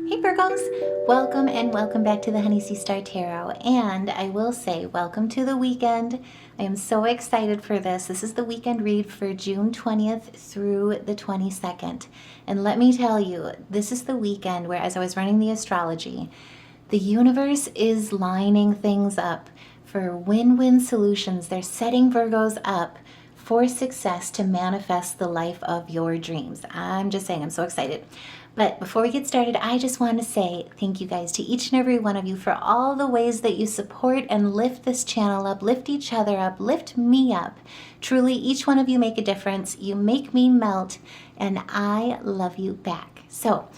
Hey Virgos, welcome and welcome back to the Honey Sea Star Tarot. And I will say, welcome to the weekend. I am so excited for this. This is the weekend read for June 20th through the 22nd. And let me tell you, this is the weekend where, as I was running the astrology, the universe is lining things up for win-win solutions. They're setting Virgos up for success to manifest the life of your dreams. I'm just saying, I'm so excited. But before we get started, I just want to say thank you guys to each and every one of you for all the ways that you support and lift this channel up, lift each other up, lift me up. Truly, each one of you make a difference. You make me melt, and I love you back. So,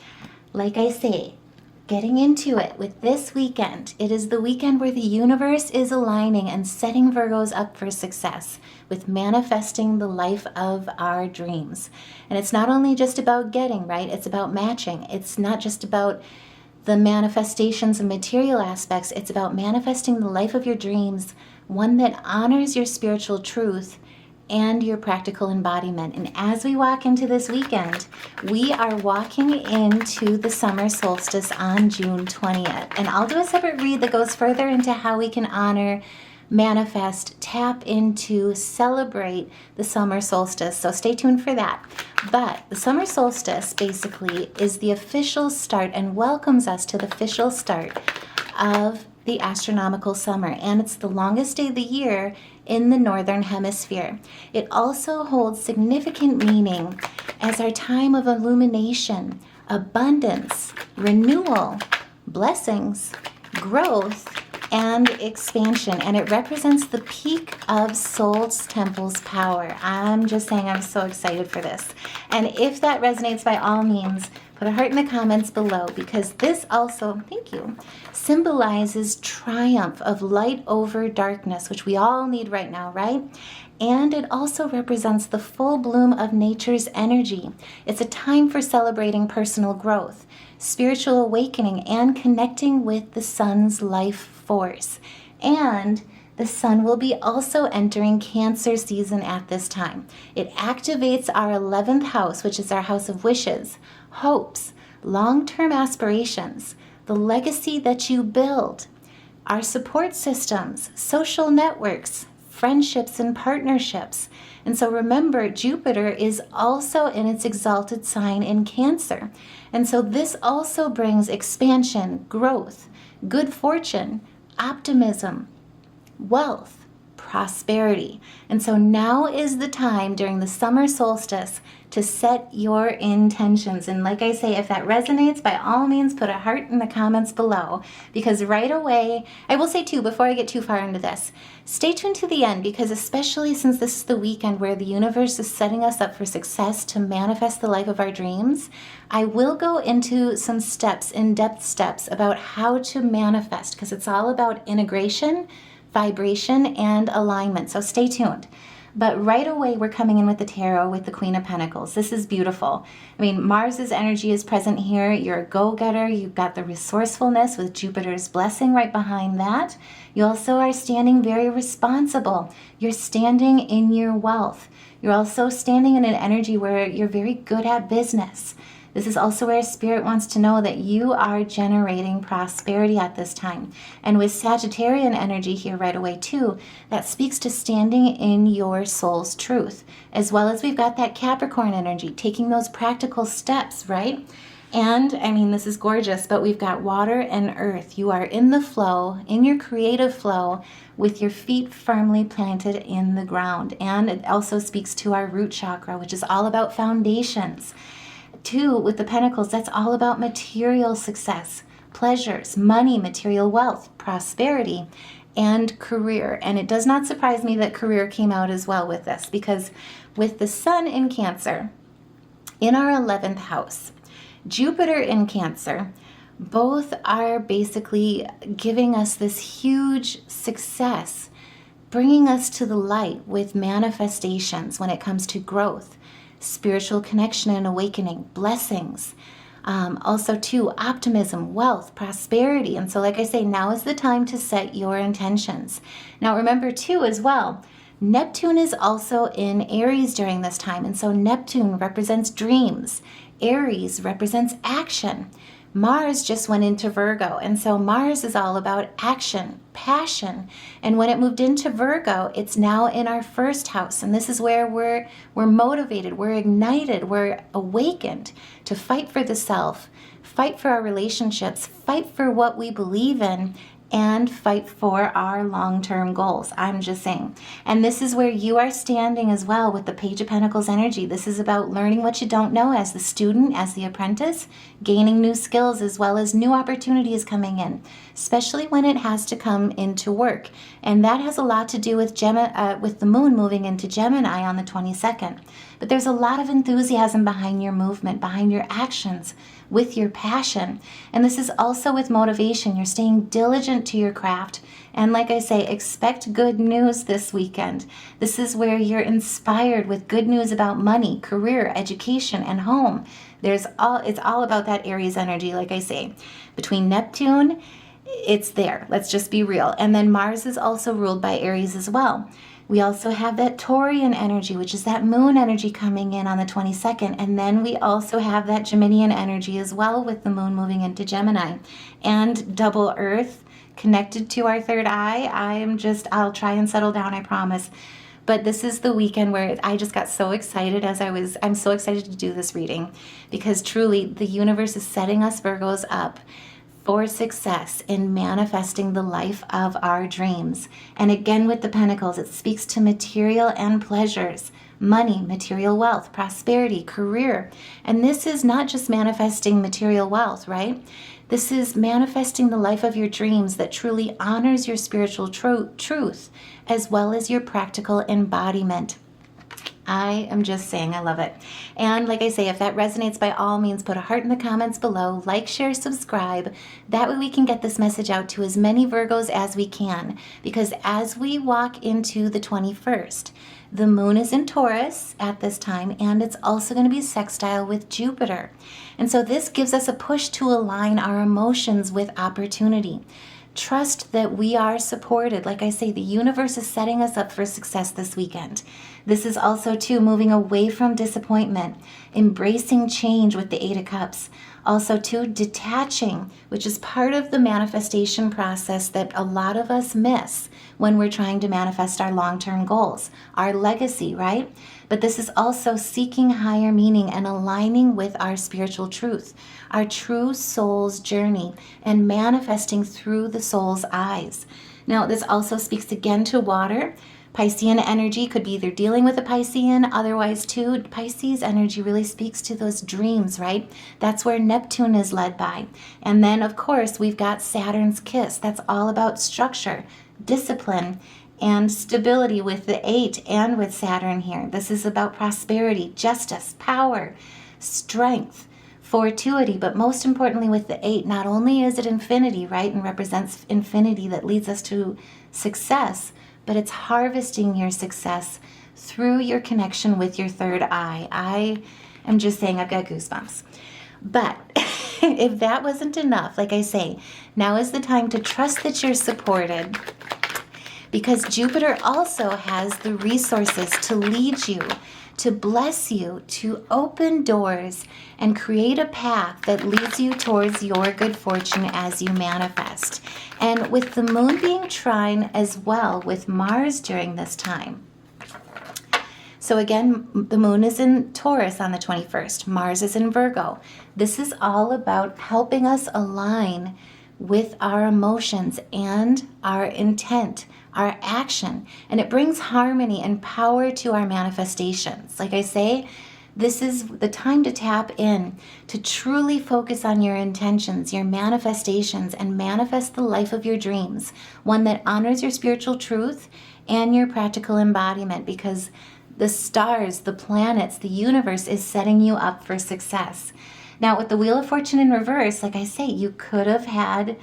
like I say, getting into it with this weekend, it is the weekend where the universe is aligning and setting Virgos up for success with manifesting the life of our dreams. And it's not only just about getting, right? It's about matching. It's not just about the manifestations and material aspects. It's about manifesting the life of your dreams, one that honors your spiritual truth and your practical embodiment. And as we walk into this weekend, we are walking into the summer solstice on June 20th. And I'll do a separate read that goes further into how we can honor, manifest, tap into, celebrate the summer solstice. So stay tuned for that. But the summer solstice basically is the official start and welcomes us to the official start of the astronomical summer, and it's the longest day of the year in the northern hemisphere. It also holds significant meaning as our time of illumination, abundance, renewal, blessings, growth, and expansion, and it represents the peak of Soul's Temple's power. I'm just saying, I'm so excited for this. And if that resonates, by all means, put a heart in the comments below, because this also, thank you, symbolizes triumph of light over darkness, which we all need right now, right? And it also represents the full bloom of nature's energy. It's a time for celebrating personal growth, spiritual awakening, and connecting with the sun's life force. And the sun will be also entering Cancer season at this time. It activates our 11th house, which is our house of wishes, hopes, long-term aspirations, the legacy that you build, our support systems, social networks, friendships and partnerships. And so remember, Jupiter is also in its exalted sign in Cancer. And so this also brings expansion, growth, good fortune, optimism, wealth, prosperity. And so now is the time during the summer solstice to set your intentions. And like I say, if that resonates, by all means, put a heart in the comments below, because right away, I will say too, before I get too far into this, stay tuned to the end, because especially since this is the weekend where the universe is setting us up for success to manifest the life of our dreams, I will go into some steps, in-depth steps about how to manifest, because it's all about integration, vibration, and alignment. So stay tuned. But right away, we're coming in with the tarot with the Queen of Pentacles. This is beautiful. I mean, Mars's energy is present here. You're a go-getter. You've got the resourcefulness with Jupiter's blessing right behind that. You also are standing very responsible. You're standing in your wealth. You're also standing in an energy where you're very good at business. This is also where Spirit wants to know that you are generating prosperity at this time. And with Sagittarian energy here right away too, that speaks to standing in your soul's truth. As well as we've got that Capricorn energy, taking those practical steps, right? And I mean, this is gorgeous, but we've got water and earth. You are in the flow, in your creative flow, with your feet firmly planted in the ground. And it also speaks to our root chakra, which is all about foundations. Too, with the Pentacles, that's all about material success, pleasures, money, material wealth, prosperity, and career. And it does not surprise me that career came out as well with this, because with the Sun in Cancer, in our 11th house, Jupiter in Cancer, both are basically giving us this huge success, bringing us to the light with manifestations when it comes to growth, spiritual connection and awakening, blessings, also too, optimism, wealth, prosperity. And so like I say, now is the time to set your intentions. Now remember too as well, Neptune is also in Aries during this time. And so Neptune represents dreams. Aries represents action. Mars just went into Virgo, and so Mars is all about action, passion. And when it moved into Virgo, it's now in our first house, and this is where we're motivated, we're ignited, we're awakened to fight for the self, fight for our relationships, fight for what we believe in, and fight for our long-term goals. I'm just saying. And this is where you are standing as well with the Page of Pentacles energy. This is about learning what you don't know as the student, as the apprentice, gaining new skills as well as new opportunities coming in, especially when it has to come into work. And that has a lot to do with with the moon moving into Gemini on the 22nd. But there's a lot of enthusiasm behind your movement, behind your actions, with your passion. And this is also with motivation. You're staying diligent to your craft. And like I say, expect good news this weekend. This is where you're inspired with good news about money, career, education, and home. It's all about that Aries energy, like I say. Between Neptune, it's there. Let's just be real. And then Mars is also ruled by Aries as well. We also have that Taurian energy, which is that moon energy coming in on the 22nd. And then we also have that Geminian energy as well with the moon moving into Gemini. And double earth connected to our third eye. I'll try and settle down, I promise. But this is the weekend where I just got so excited I'm so excited to do this reading because truly the universe is setting us Virgos up for success in manifesting the life of our dreams. And again, with the Pentacles, it speaks to material and pleasures, money, material wealth, prosperity, career. And this is not just manifesting material wealth, right? This is manifesting the life of your dreams that truly honors your spiritual truth, as well as your practical embodiment. I am just saying, I love it. And like I say, if that resonates, by all means, put a heart in the comments below, like, share, subscribe. That way we can get this message out to as many Virgos as we can. Because as we walk into the 21st, the moon is in Taurus at this time, and it's also going to be sextile with Jupiter. And so this gives us a push to align our emotions with opportunity. Trust that we are supported. Like I say, the universe is setting us up for success this weekend. This is also, too, moving away from disappointment, embracing change with the Eight of Cups. Also, too, detaching, which is part of the manifestation process that a lot of us miss when we're trying to manifest our long-term goals, our legacy, right? But this is also seeking higher meaning and aligning with our spiritual truth, our true soul's journey, and manifesting through the soul's eyes. Now, this also speaks again to water. Piscean energy could be either dealing with a Piscean, otherwise too, Pisces energy really speaks to those dreams, right? That's where Neptune is led by. And then, of course, we've got Saturn's kiss. That's all about structure, discipline, and stability with the 8 and with Saturn here. This is about prosperity, justice, power, strength, fortuity, but most importantly with the 8, not only is it infinity, right, and represents infinity that leads us to success, but it's harvesting your success through your connection with your third eye. I am just saying, I've got goosebumps. But if that wasn't enough, like I say, now is the time to trust that you're supported, because Jupiter also has the resources to lead you, to bless you, to open doors and create a path that leads you towards your good fortune as you manifest. And with the moon being trine as well with Mars during this time. So again, the moon is in Taurus on the 21st. Mars is in Virgo. This is all about helping us align with our emotions and our intent, our action, and it brings harmony and power to our manifestations. Like I say, this is the time to tap in, to truly focus on your intentions, your manifestations, and manifest the life of your dreams, one that honors your spiritual truth and your practical embodiment, because the stars, the planets, the universe is setting you up for success. Now, with the Wheel of Fortune in reverse, like I say, you could have had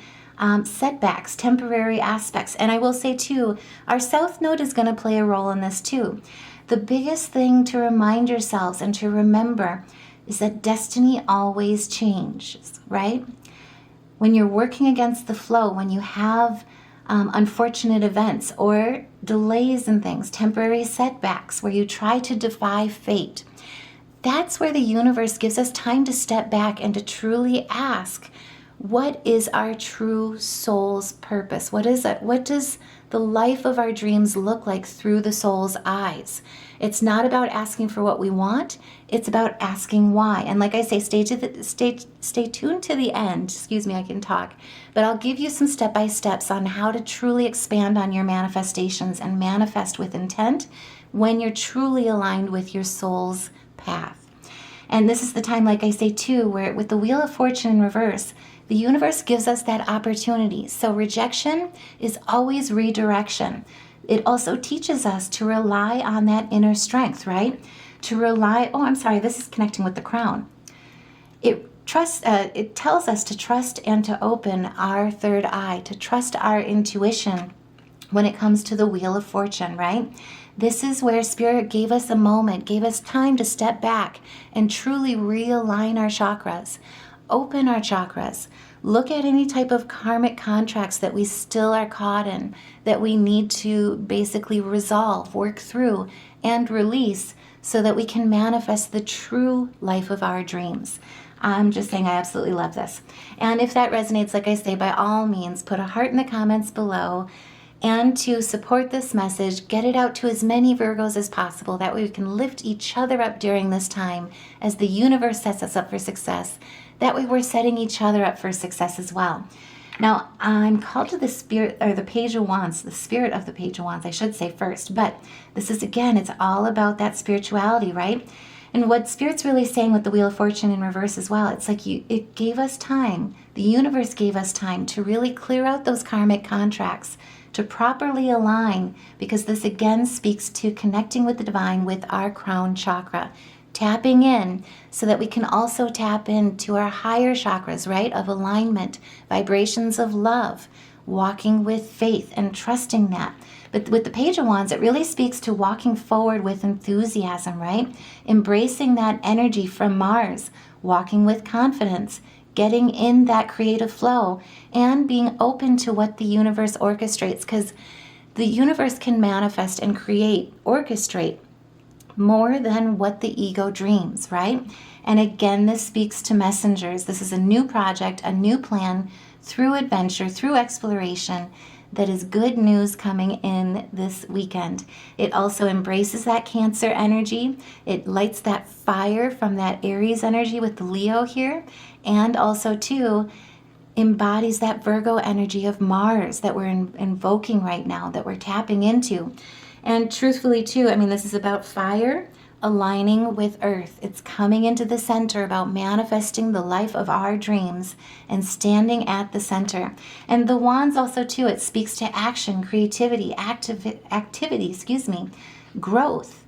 setbacks, temporary aspects. And I will say, too, our South Node is going to play a role in this, too. The biggest thing to remind yourselves and to remember is that destiny always changes, right? When you're working against the flow, when you have unfortunate events or delays in things, temporary setbacks where you try to defy fate, that's where the universe gives us time to step back and to truly ask, what is our true soul's purpose? What is it? What does the life of our dreams look like through the soul's eyes? It's not about asking for what we want. It's about asking why. And like I say, stay tuned to the end. Excuse me, I can talk. But I'll give you some step-by-steps on how to truly expand on your manifestations and manifest with intent when you're truly aligned with your soul's path. And this is the time, like I say too, where with the Wheel of Fortune in reverse, the universe gives us that opportunity. So rejection is always redirection. It also teaches us to rely on that inner strength, right? To rely, this is connecting with the crown. It tells us to trust and to open our third eye, to trust our intuition when it comes to the Wheel of Fortune, right? This is where Spirit gave us a moment, gave us time to step back and truly realign our chakras. Open our chakras. Look at any type of karmic contracts that we still are caught in, that we need to basically resolve, work through, and release so that we can manifest the true life of our dreams. I'm just saying I absolutely love this. And if that resonates, like I say, by all means, put a heart in the comments below. And to support this message, get it out to as many Virgos as possible. That way we can lift each other up during this time as the universe sets us up for success. That way we're setting each other up for success as well. Now, I'm called to the spirit, or the Page of Wands, the spirit of the Page of Wands, I should say first. But this is, again, it's all about that spirituality, right? And what Spirit's really saying with the Wheel of Fortune in reverse as well, it's like it gave us time. The universe gave us time to really clear out those karmic contracts, to properly align, because this again speaks to connecting with the divine with our crown chakra, tapping in so that we can also tap into our higher chakras, right, of alignment, vibrations of love, walking with faith and trusting that. But with the Page of Wands, it really speaks to walking forward with enthusiasm, right? Embracing that energy from Mars, walking with confidence, getting in that creative flow, and being open to what the universe orchestrates, because the universe can manifest and orchestrate more than what the ego dreams, right? And again, this speaks to messengers. This is a new project, a new plan through adventure, through exploration, that is good news coming in this weekend. It also embraces that Cancer energy. It lights that fire from that Aries energy with the Leo here, and also too embodies that Virgo energy of Mars that we're invoking right now, that we're tapping into. And truthfully too, I mean, this is about fire aligning with earth. It's coming into the center, about manifesting the life of our dreams and standing at the center. And the wands also too, it speaks to action, creativity, activity, growth,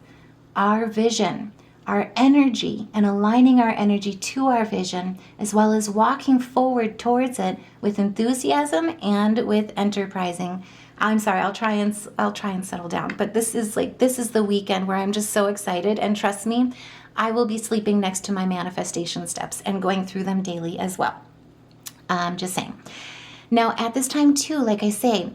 our vision, our energy, and aligning our energy to our vision, as well as walking forward towards it with enthusiasm and with enterprising. I'm sorry, I'll try and settle down. But this is the weekend where I'm just so excited. And trust me, I will be sleeping next to my manifestation steps and going through them daily as well. Just saying. Now, at this time too, like I say,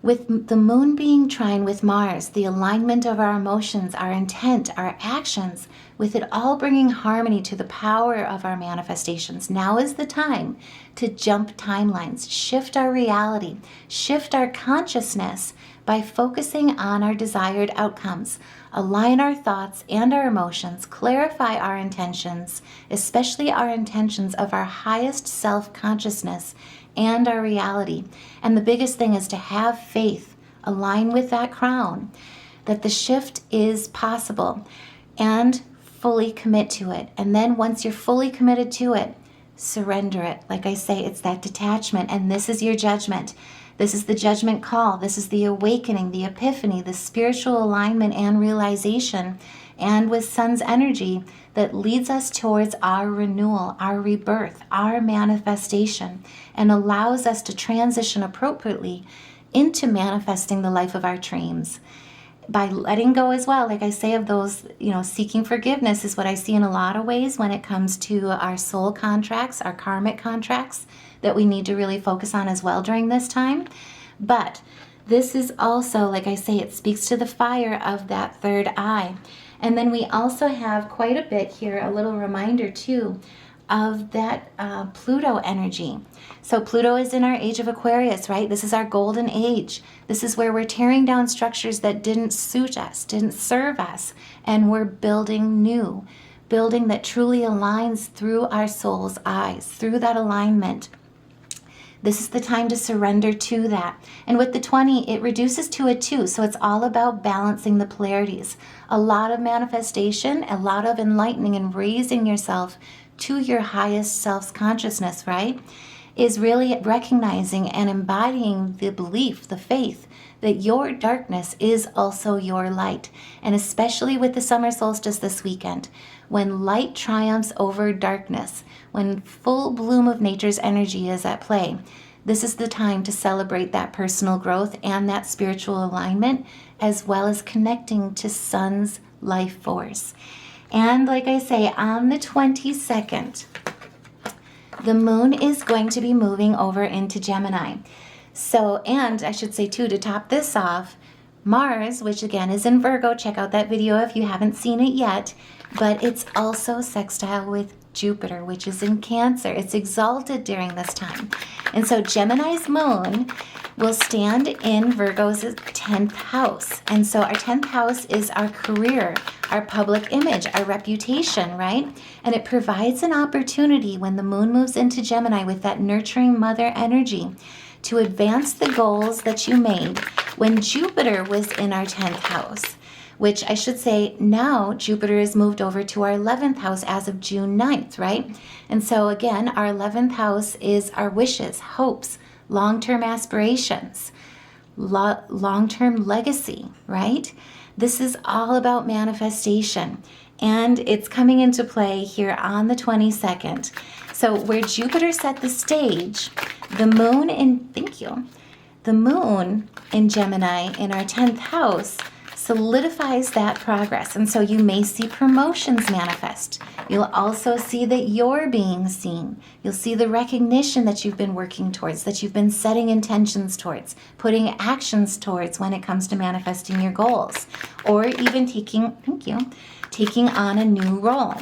with the moon being trine with Mars, the alignment of our emotions, our intent, our actions, with it all bringing harmony to the power of our manifestations, now is the time to jump timelines, shift our reality, shift our consciousness by focusing on our desired outcomes, align our thoughts and our emotions, clarify our intentions, especially our intentions of our highest self-consciousness and our reality. And the biggest thing is to have faith, align with that crown, that the shift is possible, and fully commit to it. And then once you're fully committed to it, surrender it. Like I say, it's that detachment, and this is your judgment. This is the judgment call. This is the awakening, the epiphany, the spiritual alignment and realization, and with Sun's energy that leads us towards our renewal, our rebirth, our manifestation, and allows us to transition appropriately into manifesting the life of our dreams. By letting go as well, like I say, of those, seeking forgiveness is what I see in a lot of ways when it comes to our soul contracts, our karmic contracts, that we need to really focus on as well during this time. But this is also, like I say, it speaks to the fire of that third eye. And then we also have quite a bit here, a little reminder too, of that Pluto energy. So Pluto is in our age of Aquarius, right? This is our golden age. This is where we're tearing down structures that didn't suit us, didn't serve us, and we're building new, building that truly aligns through our soul's eyes, through that alignment. This is the time to surrender to that. And with the 20, it reduces to a 2. So it's all about balancing the polarities. A lot of manifestation, a lot of enlightening and raising yourself to your highest self-consciousness, right? Is really recognizing and embodying the belief, the faith, that your darkness is also your light. And especially with the summer solstice this weekend, when light triumphs over darkness, when full bloom of nature's energy is at play, this is the time to celebrate that personal growth and that spiritual alignment, as well as connecting to Sun's life force. And like I say, on the 22nd, the moon is going to be moving over into Gemini. So, and I should say too, to top this off, Mars, which again is in Virgo, check out that video if you haven't seen it yet, but it's also sextile with Jupiter, which is in Cancer. It's exalted during this time. And so Gemini's moon will stand in Virgo's 10th house. And so our 10th house is our career, our public image, our reputation, right? And it provides an opportunity when the moon moves into Gemini with that nurturing mother energy to advance the goals that you made when Jupiter was in our 10th house, which I should say now Jupiter is moved over to our 11th house as of June 9th, right? And so again, our 11th house is our wishes, hopes, long-term aspirations, long-term legacy, right? This is all about manifestation, and it's coming into play here on the 22nd. So where Jupiter set the stage, the moon in Gemini in our 10th house solidifies that progress. And so you may see promotions manifest. You'll also see that you're being seen. You'll see the recognition that you've been working towards, that you've been setting intentions towards, putting actions towards when it comes to manifesting your goals, or even taking on a new role.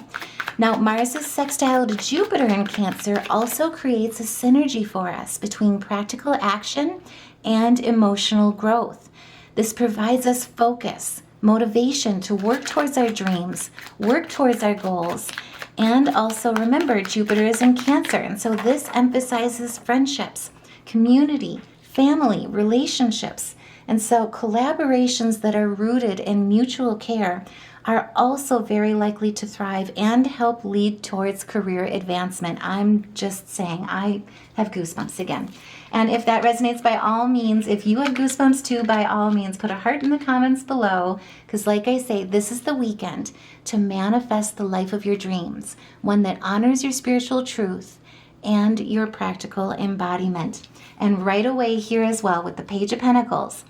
Now, Mars' sextile to Jupiter in Cancer also creates a synergy for us between practical action and emotional growth. This provides us focus, motivation to work towards our dreams, work towards our goals, and also remember Jupiter is in Cancer, and so this emphasizes friendships, community, family, relationships. And so collaborations that are rooted in mutual care are also very likely to thrive and help lead towards career advancement. I'm just saying, I have goosebumps again. And if that resonates, by all means, if you have goosebumps too, by all means, put a heart in the comments below, because like I say, this is the weekend to manifest the life of your dreams, one that honors your spiritual truth and your practical embodiment. And right away here as well with the Page of Pentacles,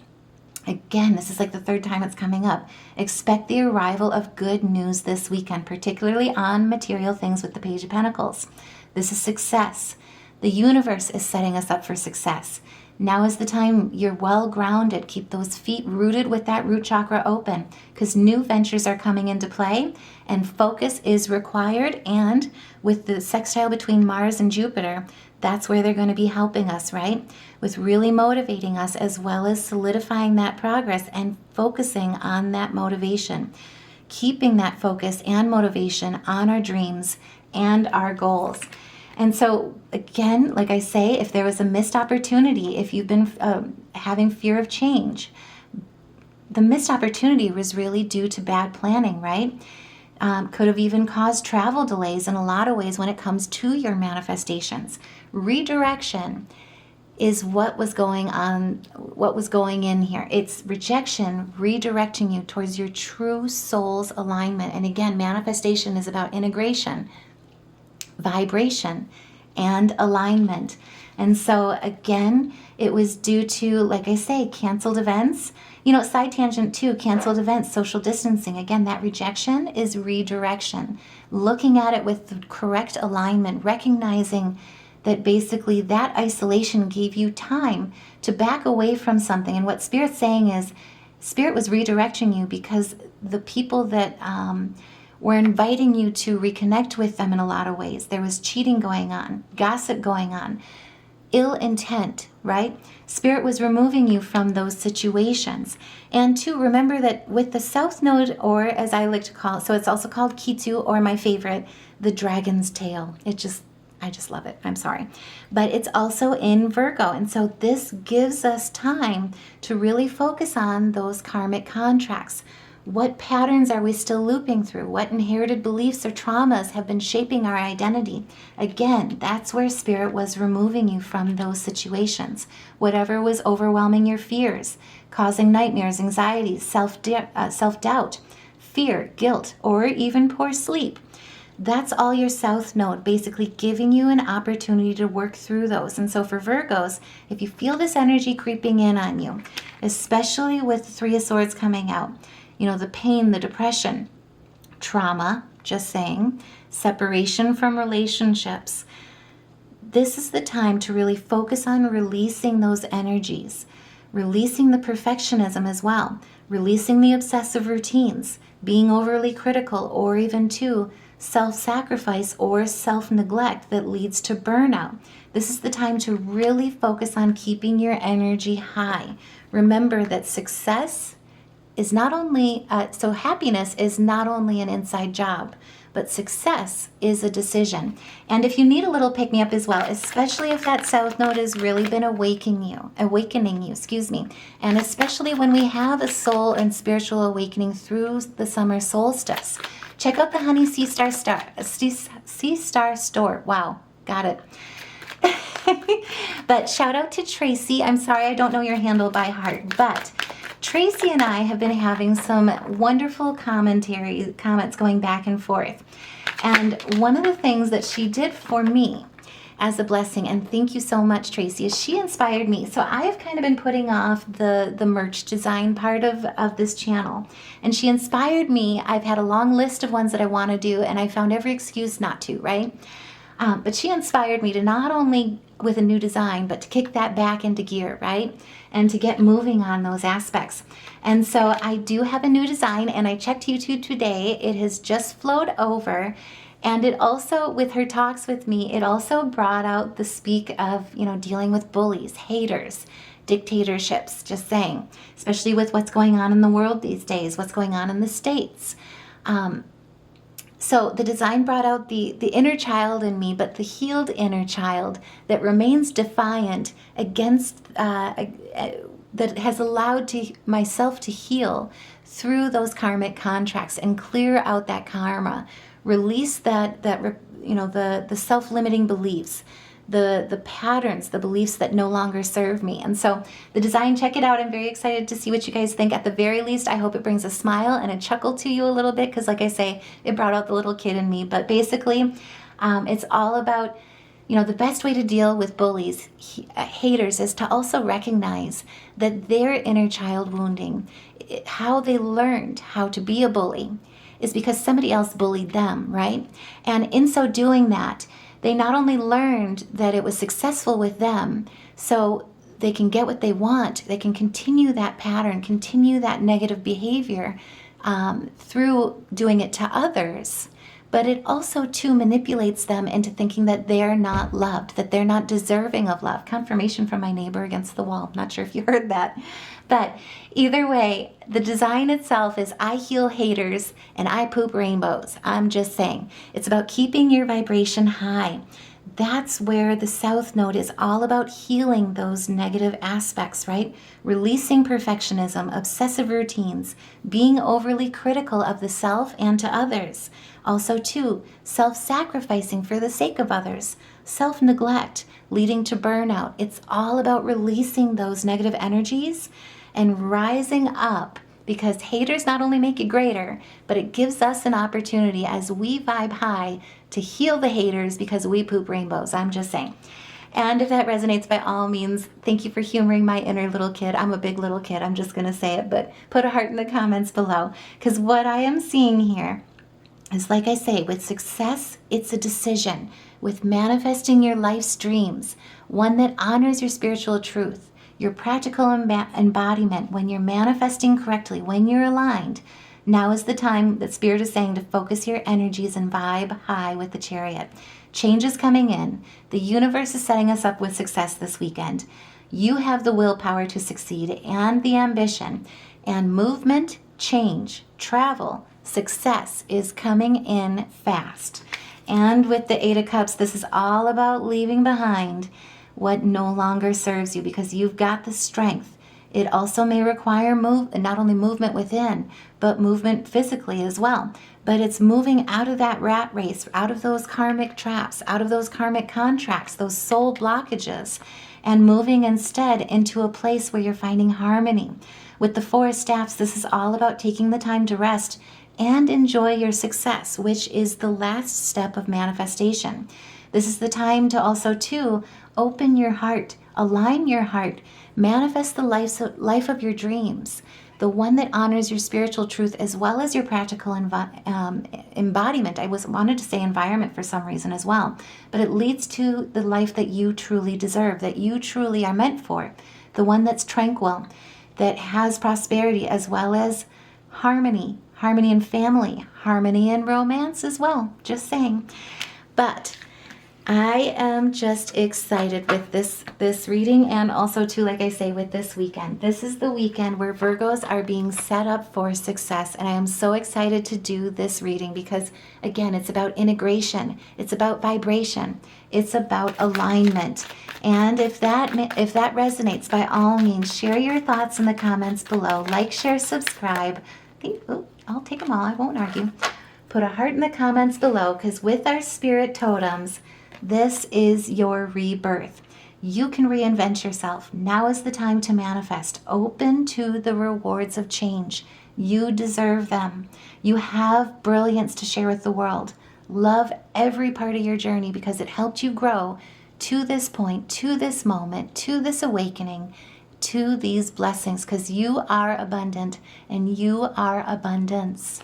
again, this is like the third time it's coming up. Expect the arrival of good news this weekend, particularly on material things with the Page of Pentacles. This is success. The universe is setting us up for success. Now is the time you're well grounded. Keep those feet rooted with that root chakra open, because new ventures are coming into play and focus is required. And with the sextile between Mars and Jupiter, that's where they're going to be helping us, right? With really motivating us, as well as solidifying that progress and focusing on that motivation. Keeping that focus and motivation on our dreams and our goals. And so, again, like I say, if there was a missed opportunity, if you've been having fear of change, the missed opportunity was really due to bad planning, right? Could have even caused travel delays in a lot of ways when it comes to your manifestations. Redirection is what was going in here. It's rejection redirecting you towards your true soul's alignment. And again, manifestation is about integration, vibration, and alignment. And so again, it was due to, like I say, canceled events. Side tangent too, canceled events, social distancing. Again, that rejection is redirection. Looking at it with the correct alignment, recognizing that basically that isolation gave you time to back away from something. And what Spirit's saying is, Spirit was redirecting you because the people that were inviting you to reconnect with them in a lot of ways. There was cheating going on, gossip going on, ill intent, right? Spirit was removing you from those situations. And two, remember that with the South Node, or as I like to call it, so it's also called Ketu, or my favorite, the dragon's tail. I just love it. I'm sorry. But it's also in Virgo. And so this gives us time to really focus on those karmic contracts. What patterns are we still looping through? What inherited beliefs or traumas have been shaping our identity? Again, that's where Spirit was removing you from those situations. Whatever was overwhelming your fears, causing nightmares, anxieties, self-doubt, fear, guilt, or even poor sleep. That's all your South Node, basically giving you an opportunity to work through those. And so for Virgos, if you feel this energy creeping in on you, especially with the Three of Swords coming out, the pain, the depression, trauma, just saying, separation from relationships, this is the time to really focus on releasing those energies, releasing the perfectionism as well, releasing the obsessive routines, being overly critical, or even self-sacrifice or self-neglect that leads to burnout. This is the time to really focus on keeping your energy high. Remember that success is not only, happiness is not only an inside job, but success is a decision. And if you need a little pick-me-up as well, especially if that South Node has really been awakening you, and especially when we have a soul and spiritual awakening through the summer solstice, check out the Honey Sea Star store. Wow, got it. But shout out to Tracy. I'm sorry I don't know your handle by heart, but Tracy and I have been having some wonderful comments going back and forth. And one of the things that she did for me as a blessing, and thank you so much, Tracy, is she inspired me. So I've kind of been putting off the merch design part of this channel. And she inspired me. I've had a long list of ones that I want to do, and I found every excuse not to, right? But she inspired me to not only with a new design, but to kick that back into gear, right? And to get moving on those aspects. And so I do have a new design, and I checked YouTube today. It has just flowed over. And it also, with her talks with me, it also brought out the speak of, dealing with bullies, haters, dictatorships, just saying, especially with what's going on in the world these days, what's going on in the States. So the design brought out the inner child in me, but the healed inner child that remains defiant against, that has allowed myself to heal through those karmic contracts and clear out that karma, release the self-limiting beliefs, the patterns, the beliefs that no longer serve me. And so the design, check it out. I'm very excited to see what you guys think. At the very least, I hope it brings a smile and a chuckle to you a little bit, because like I say, it brought out the little kid in me. But basically, it's all about, the best way to deal with bullies, haters, is to also recognize that their inner child wounding, how they learned how to be a bully, is because somebody else bullied them, right? And in so doing that, they not only learned that it was successful with them, so they can get what they want, they can continue that pattern, continue that negative behavior through doing it to others. But it also, too, manipulates them into thinking that they're not loved, that they're not deserving of love. Confirmation from my neighbor against the wall. Not sure if you heard that. But either way, the design itself is I heal haters and I poop rainbows. I'm just saying. It's about keeping your vibration high. That's where the South Node is all about, healing those negative aspects, right? Releasing perfectionism, obsessive routines, being overly critical of the self and to others. Also, too, self-sacrificing for the sake of others, self-neglect, leading to burnout. It's all about releasing those negative energies and rising up, because haters not only make it greater, but it gives us an opportunity as we vibe high to heal the haters because we poop rainbows. I'm just saying. And if that resonates, by all means, thank you for humoring my inner little kid. I'm a big little kid. I'm just going to say it, but put a heart in the comments below, because what I am seeing here is, like I say, with success, it's a decision. With manifesting your life's dreams, one that honors your spiritual truth, your practical embodiment, when you're manifesting correctly, when you're aligned, now is the time that Spirit is saying to focus your energies and vibe high with the Chariot. Change is coming in. The universe is setting us up with success this weekend. You have the willpower to succeed and the ambition. And movement, change, travel, success is coming in fast. And with the Eight of Cups, this is all about leaving behind what no longer serves you, because you've got the strength. It also may require not only movement within, but movement physically as well. But it's moving out of that rat race, out of those karmic traps, out of those karmic contracts, those soul blockages, and moving instead into a place where you're finding harmony. With the Four of Staffs, this is all about taking the time to rest and enjoy your success, which is the last step of manifestation. This is the time to also, too, open your heart, align your heart, manifest the life of your dreams, the one that honors your spiritual truth as well as your practical embodiment. I wanted to say environment for some reason as well, but it leads to the life that you truly deserve, that you truly are meant for, the one that's tranquil, that has prosperity as well as harmony in family, harmony in romance as well, just saying. But I am just excited with this reading, and also too, like I say, with this weekend. This is the weekend where Virgos are being set up for success, and I am so excited to do this reading because, again, it's about integration, it's about vibration, it's about alignment. And if that resonates, by all means, share your thoughts in the comments below. Like, share, subscribe. I'll take them all. I won't argue. Put a heart in the comments below, because with our spirit totems, this is your rebirth. You can reinvent yourself. Now is the time to manifest. Open to the rewards of change. You deserve them. You have brilliance to share with the world. Love every part of your journey because it helped you grow to this point, to this moment, to this awakening, to these blessings, because you are abundant and you are abundance.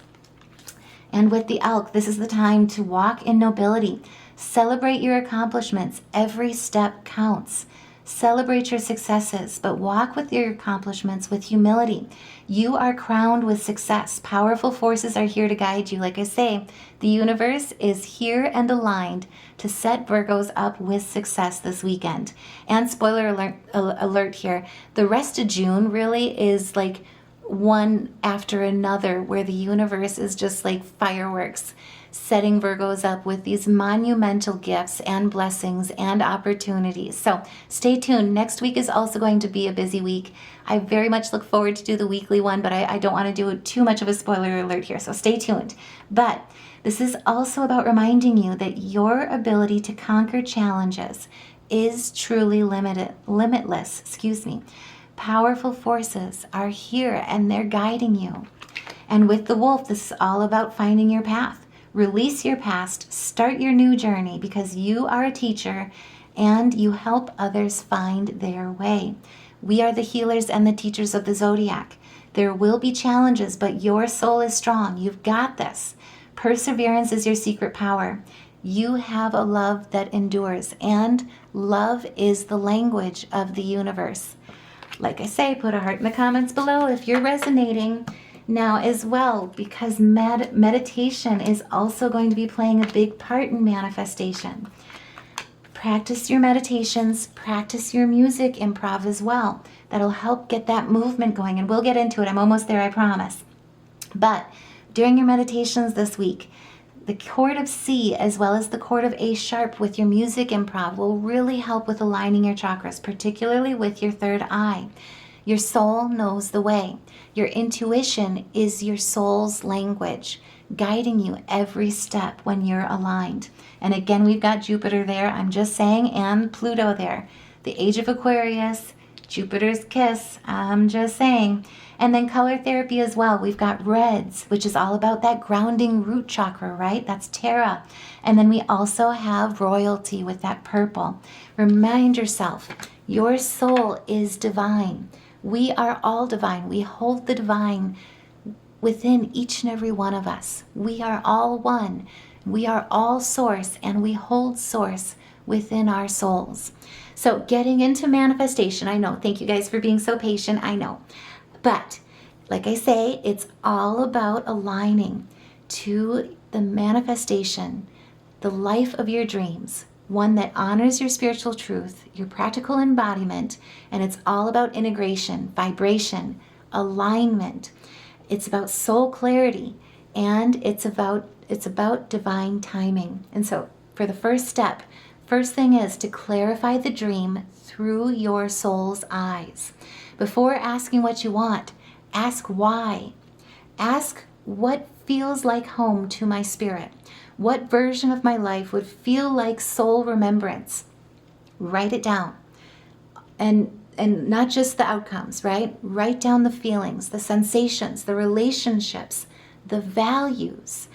And with the Elk, this is the time to walk in nobility. Celebrate your accomplishments. Every step counts. Celebrate your successes, but walk with your accomplishments with humility. You are crowned with success. Powerful forces are here to guide you. Like I say, the universe is here and aligned to set Virgos up with success this weekend. And spoiler alert here, the rest of June really is like one after another, where the universe is just like fireworks, setting Virgos up with these monumental gifts and blessings and opportunities. So stay tuned. Next week is also going to be a busy week. I very much look forward to do the weekly one, but I don't want to do too much of a spoiler alert here, so stay tuned. But this is also about reminding you that your ability to conquer challenges is truly limitless. Powerful forces are here and they're guiding you. And with the Wolf, this is all about finding your path. Release your past, start your new journey, because you are a teacher and you help others find their way. We are the healers and the teachers of the zodiac. There will be challenges, but your soul is strong. You've got this. Perseverance is your secret power. You have a love that endures, and love is the language of the universe. Like I say, put a heart in the comments below if you're resonating now as well, because meditation is also going to be playing a big part in manifestation. Practice your meditations, practice your music improv as well. That'll help get that movement going, and we'll get into it. I'm almost there, I promise. But during your meditations this week, the chord of C as well as the chord of A sharp with your music improv will really help with aligning your chakras, particularly with your third eye. Your soul knows the way. Your intuition is your soul's language, guiding you every step when you're aligned. And again, we've got Jupiter there, I'm just saying, and Pluto there. The age of Aquarius, Jupiter's kiss, I'm just saying. And then color therapy as well. We've got reds, which is all about that grounding root chakra, right? That's Terra. And then we also have royalty with that purple. Remind yourself, your soul is divine. We are all divine. We hold the divine within each and every one of us. We are all one. We are all source, and we hold source within our souls. So getting into manifestation, I know, thank you guys for being so patient, I know. But like I say, it's all about aligning to the manifestation, the life of your dreams, one that honors your spiritual truth, your practical embodiment, and it's all about integration, vibration, alignment. It's about soul clarity, and it's about divine timing. And so for the first thing is to clarify the dream through your soul's eyes. Before asking what you want, ask why. Ask what feels like home to my spirit. What version of my life would feel like soul remembrance? Write it down. And not just the outcomes, right? Write down the feelings, the sensations, the relationships, the values.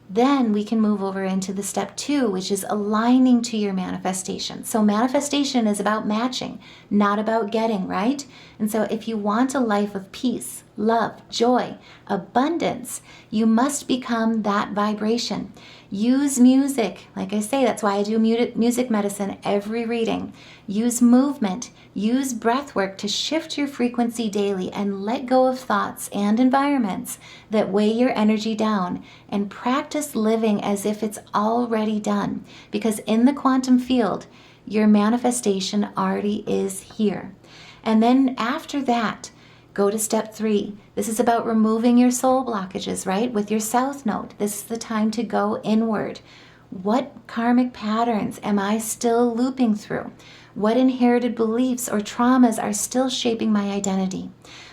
Then we can move over into the step 2, which is aligning to your manifestation. So manifestation is about matching, not about getting, right? And so if you want a life of peace, love, joy, abundance, you must become that vibration. Use music. Like I say, that's why I do music medicine every reading. Use movement. Use breath work to shift your frequency daily and let go of thoughts and environments that weigh your energy down, and practice living as if it's already done. Because in the quantum field, your manifestation already is here. And then after that, go to step 3. This is about removing your soul blockages, right? With your south node. This is the time to go inward. What karmic patterns am I still looping through? What inherited beliefs or traumas are still shaping my identity?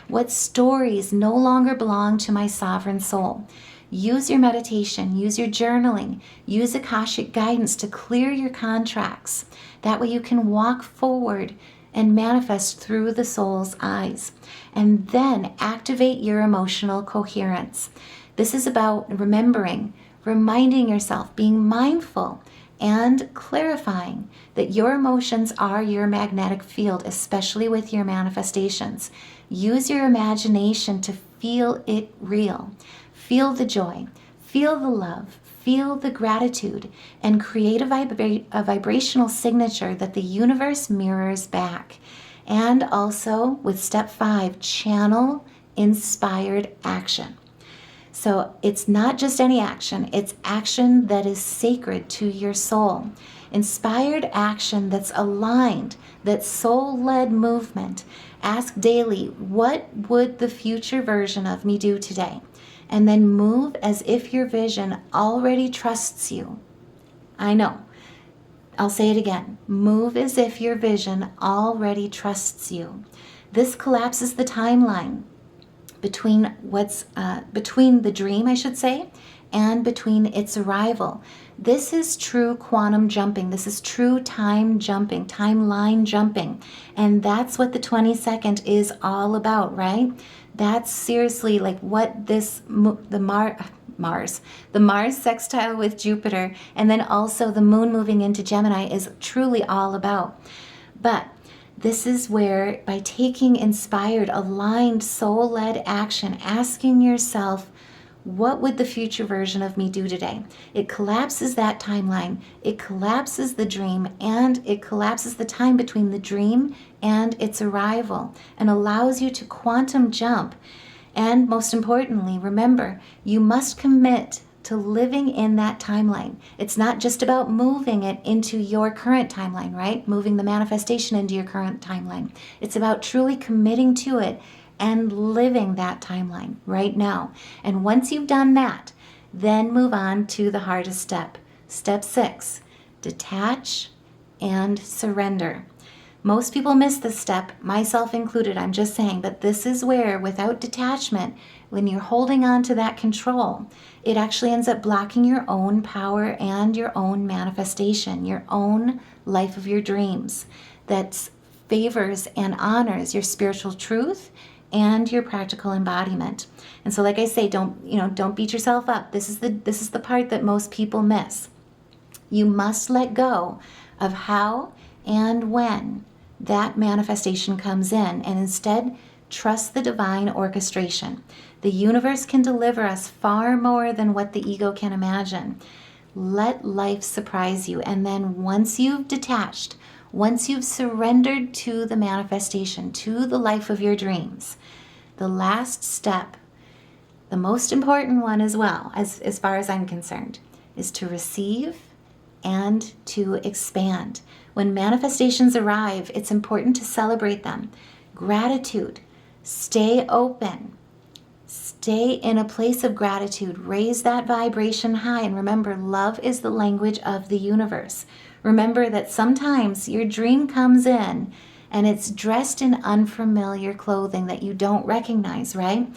What stories no longer belong to my sovereign soul? Use your meditation, use your journaling, use Akashic guidance to clear your contracts. That way you can walk forward and manifest through the soul's eyes. And then activate your emotional coherence. This is about reminding yourself, being mindful, and clarifying that your emotions are your magnetic field, especially with your manifestations. Use your imagination to feel it real. Feel the joy, feel the love, feel the gratitude, and create a vibrational signature that the universe mirrors back. And also, with step 5, channel inspired action. So it's not just any action, it's action that is sacred to your soul. Inspired action that's aligned, that soul-led movement. Ask daily, what would the future version of me do today? And then move as if your vision already trusts you. I know. I'll say it again. Move as if your vision already trusts you. This collapses the timeline between the dream, I should say, and between its arrival. This is true quantum jumping. This is true time jumping, timeline jumping. And that's what the 22nd is all about, right? That's seriously like what the Mars sextile with Jupiter, and then also the moon moving into Gemini is truly all about. But this is where, by taking inspired, aligned, soul-led action, asking yourself, what would the future version of me do today? It collapses that timeline, it collapses the dream, and it collapses the time between the dream and its arrival, and allows you to quantum jump. And most importantly, remember, you must commit to living in that timeline. It's not just about moving it into your current timeline, right? Moving the manifestation into your current timeline. It's about truly committing to it and living that timeline right now. And once you've done that, then move on to the hardest step. Step 6, detach and surrender. Most people miss this step, myself included, I'm just saying, but this is where, without detachment, when you're holding on to that control, it actually ends up blocking your own power and your own manifestation, your own life of your dreams that favors and honors your spiritual truth and your practical embodiment. And so, like I say, don't beat yourself up. This is the part that most people miss. You must let go of how and when that manifestation comes in, and instead trust the divine orchestration. The universe can deliver us far more than what the ego can imagine. Let life surprise you, and then once you've detached, Once you've surrendered to the manifestation, to the life of your dreams, the last step, the most important one as well, as far as I'm concerned, is to receive and to expand. When manifestations arrive, it's important to celebrate them. Gratitude. Stay open. Stay in a place of gratitude. Raise that vibration high. And remember, love is the language of the universe. Remember that sometimes your dream comes in and it's dressed in unfamiliar clothing that you don't recognize, right?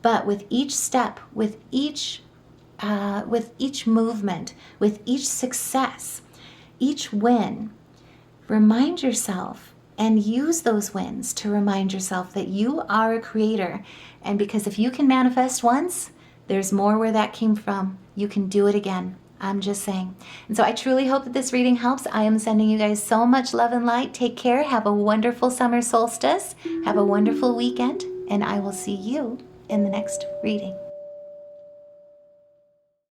But with each step, with each movement, with each success, each win, remind yourself and use those wins to remind yourself that you are a creator. And because if you can manifest once, there's more where that came from. You can do it again. I'm just saying. And so I truly hope that this reading helps. I am sending you guys so much love and light. Take care. Have a wonderful summer solstice. Have a wonderful weekend. And I will see you in the next reading.